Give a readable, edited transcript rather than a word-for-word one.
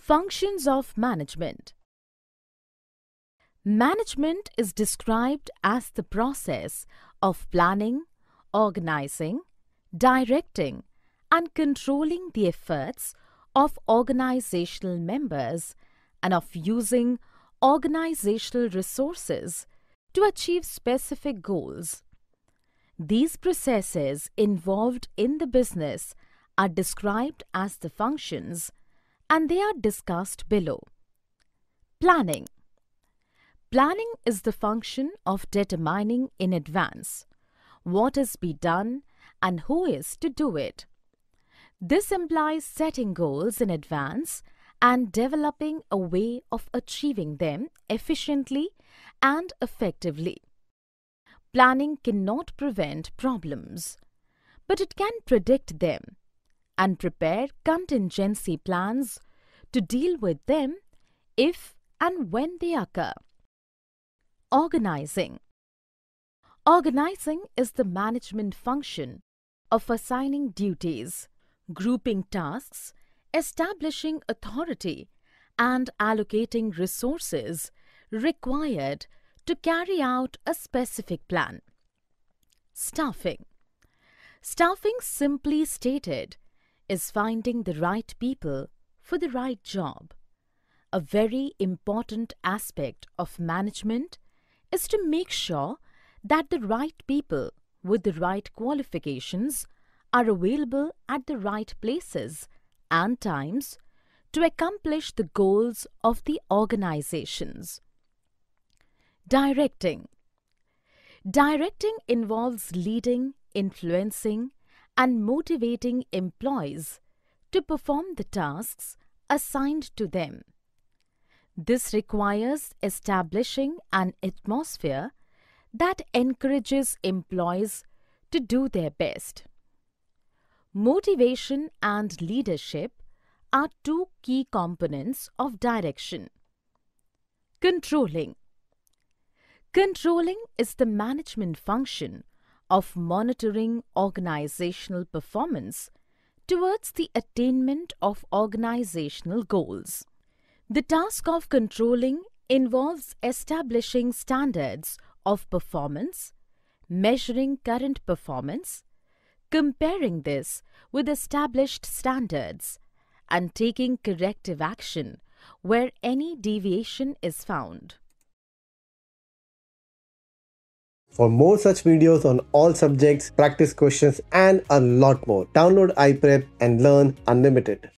Functions of management. Management is described as the process of planning, organizing, directing, and controlling the efforts of organizational members and of using organizational resources to achieve specific goals. These processes involved in the business are described as the functions, and they are discussed below. Planning. Planning is the function of determining in advance what is to be done and who is to do it. This implies setting goals in advance and developing a way of achieving them efficiently and effectively. Planning cannot prevent problems, but it can predict them and prepare contingency plans to deal with them if and when they occur. Organizing. Organizing is the management function of assigning duties, grouping tasks, establishing authority, and allocating resources required to carry out a specific plan. Staffing. Staffing, simply stated, is finding the right people for the right job. A very important aspect of management is to make sure that the right people with the right qualifications are available at the right places and times to accomplish the goals of the organizations. Directing. Directing involves leading, influencing, and motivating employees to perform the tasks assigned to them. This requires establishing an atmosphere that encourages employees to do their best. Motivation and leadership are two key components of direction. Controlling. Controlling is the management function of monitoring organizational performance towards the attainment of organizational goals. The task of controlling involves establishing standards of performance, measuring current performance, comparing this with established standards, and taking corrective action where any deviation is found. For more such videos on all subjects, practice questions, and a lot more, download iPrep and learn unlimited.